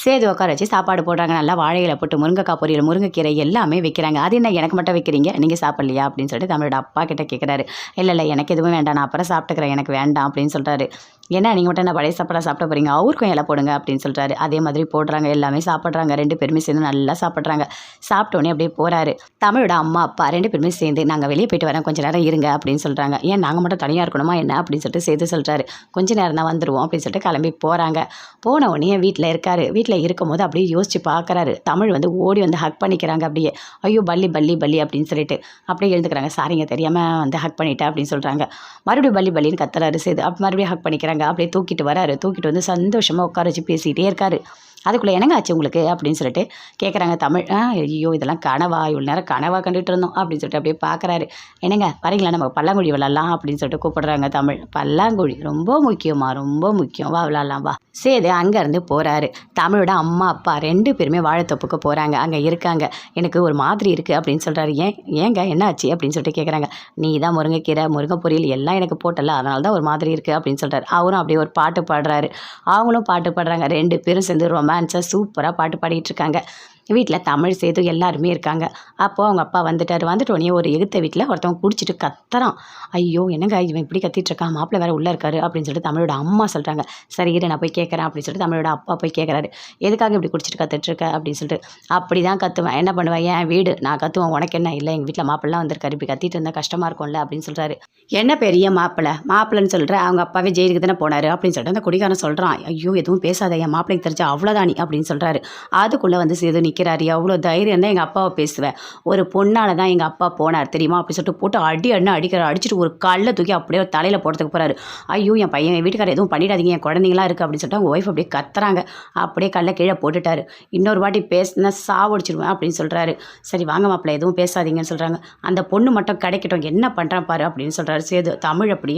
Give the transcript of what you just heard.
சேது உட்கார வச்சு சாப்பாடு போடுறாங்க. நல்லா வாழை இலை போட்டு முருங்கைக்காய் பொரியல், முருங்கைக்கீரை எல்லாமே வைக்கிறாங்க. அது என்ன எனக்கு மட்டும் வைக்கிறீங்க, நீங்கள் சாப்பிட்லையா அப்படின்னு சொல்லிட்டு தமிழோட அப்பா கிட்ட கேட்குறாரு. இல்லை எனக்கு எதுவும் வேண்டாம், நான் அப்புறம் சாப்பிட்டுக்கிறேன், எனக்கு வேண்டாம் அப்படின்னு சொல்கிறாரு. ஏன்னா நீங்கள் மட்டும் என்ன பழைய சாப்பாடாக சாப்பிட போகிறீங்க, அவருக்கும் இலை போடுங்க அப்படின்னு சொல்கிறாரு. அதே மாதிரி போடுறாங்க, எல்லாமே சாப்பிட்றாங்க. 2 பேருமே சேர்ந்து நல்லா சாப்பிட்றாங்க. சாப்பிட்டோன்னே அப்படியே போகிறாரு. தமிழோட அம்மா அப்பா 2 பேருமே சேர்ந்து நாங்கள் வெளியே போயிட்டு வரேன், கொஞ்சம் நேரம் இருங்க அப்படின்னு சொல்கிறாங்க. ஏன் நாங்கள் மட்டும் தனியாக இருக்கணுமா என்ன அப்படின்னு சொல்லிட்டு சேது சொல்கிறாரு. கொஞ்ச நேரம் தான் வந்துடுவோம் அப்படின்னு சொல்லிட்டு கிளம்பி போகிறாங்க. போன உடனே வீட்டில் இருக்காரு. வீட்டில் இருக்கும்போது அப்படியே யோசிச்சு பார்க்குறாரு. தமிழ் வந்து ஓடி வந்து ஹக் பண்ணிக்கிறாங்க. அப்படியே ஐயோ பல்லி பல்லி பல்லி அப்படின்னு சொல்லிட்டு அப்படியே எழுந்துக்கிறாங்க. சாரிங்க தெரியாமல் வந்து ஹக் பண்ணிட்டேன் அப்படின்னு சொல்கிறாங்க. மறுபடியும் பல்லி பல்லின்னு கத்துறாரு சேது. அப்போ மறுபடியும் ஹக் பண்ணிக்கிறாங்க. அப்படியே தூக்கிட்டு வராரு. தூக்கிட்டு வந்து சந்தோஷமாக உட்கார வச்சு பேசிகிட்டே இருக்காரு. அதுக்குள்ளே என்னங்க ஆச்சு உங்களுக்கு அப்படின்னு சொல்லிட்டு கேட்குறாங்க தமிழ். ஐயோ இதெல்லாம் கனவா, இவ்வளோ நேரம் கனவா கண்டுட்டு இருந்தோம் அப்படின்னு சொல்லிட்டு அப்படியே பார்க்குறாரு. என்னங்க வரீங்களா, நம்ம பல்லாங்குழி விளாட்லாம் அப்படின்னு சொல்லிட்டு கூப்பிடுறாங்க தமிழ். பல்லாங்குழி ரொம்ப முக்கியமா, ரொம்ப முக்கியம், வா விளாட்லாம் வா. சேது அங்கேருந்து போகிறாரு. தமிழோட அம்மா அப்பா 2 பேருமே வாழைத்தோப்புக்கு போகிறாங்க. அங்கே இருக்காங்க. எனக்கு ஒரு மாதிரி இருக்குது அப்படின்னு சொல்கிறாரு. ஏங்க என்ன ஆச்சு அப்படின்னு சொல்லிட்டு கேட்குறாங்க. நீ தான் முருங்கைக்கீரை, முருங்கை பொரியல் எல்லாம் எனக்கு போட்டல, அதனால தான் ஒரு மாதிரி இருக்குது அப்படின்னு சொல்கிறாரு. அவரும் அப்படியே ஒரு பாட்டு பாடுறாரு. அவங்களும் பாட்டு பாடுறாங்க. 2 பேரும் சேர்ந்து ரொமான்ஸாக சூப்பராக பாட்டு பாடிட்டு இருக்காங்க. வீட்டில் தமிழ் சேது எல்லாருமே இருக்காங்க. அப்போது அவங்க அப்பா வந்துட்டார். வந்துட்டோடனே ஒரு எகுத்த வீட்டில் ஒருத்தவங்க குடிச்சிட்டு கத்துறான். ஐயோ என்னங்க இவன் இப்படி கத்திட்டு இருக்கான், மாப்பிள்ளை வேறு உள்ளே இருக்காரு அப்படின்னு சொல்லிட்டு தமிழோட அம்மா சொல்கிறாங்க. சரி இரு நான் போய் கேட்குறேன் அப்படின்னு சொல்லிட்டு தமிழோட அப்பா போய் கேட்குறாரு. எதுக்காக இப்படி குடிச்சிட்டு கத்துட்ருக்க அப்படின்னு சொல்லிட்டு. அப்படி தான் கத்துவேன், என்ன பண்ணுவேன், என் வீடு நான் கத்துவேன், உனக்கு என்ன, இல்லை எங்கள் வீட்டில் மாப்பிள்ளலாம் வந்திருக்காரு, இப்படி கத்திட்டு இருந்தால் கஷ்டமாக இருக்கும்ல அப்படின்னு சொல்கிறாரு. என்ன பெரிய மாப்பிள்ளைன்னு சொல்கிற, அவங்க அப்பாவே ஜெயிலுக்கு தானே போனார் அப்படின்னு சொல்லிட்டு அந்த குடிகாரன் சொல்கிறான். ஐயோ எதுவும் பேசாத, என் மாப்பிள்ளைக்கு தெரிஞ்சா அவ்வளோதானி அப்படின்னு சொல்கிறாரு. அதுக்குள்ளே வந்து சேது நிற்கிறாரு. எவ்வளோ தைரியம் தான் எங்கள் அப்பாவை பேசுவேன், ஒரு பொண்ணால் தான் எங்கள் அப்பா போனார் தெரியுமா அப்படின்னு சொல்லிட்டு போட்டு அடிச்சுட்டு ஒரு கல்லை தூக்கி அப்படியே தலையில் போடுறதுக்கு போகிறாரு. ஐயோ என் பையன், என் வீட்டுக்காரர் எதுவும் பண்ணிடாதீங்க, என் குழந்தைங்களாம் இருக்குது அப்படின்னு சொல்லிட்டு அவங்க ஒய்ஃப் அப்படியே கத்துறாங்க. அப்படியே கல்லை கீழே போட்டுட்டாரு. இன்னொரு வாட்டி பேசினா சாவடிச்சிடுவேன் அப்படின்னு சொல்கிறாரு. சரி வாங்க மாப்பிள்ளை எதுவும் பேசாதீங்கன்னு சொல்கிறாங்க. அந்த பொண்ணு மட்டும் கிடைக்கட்டும், என்ன பண்ணுறான் பாரு அப்படின்னு சொல்கிறாரு சேது. தமிழ் அப்படியே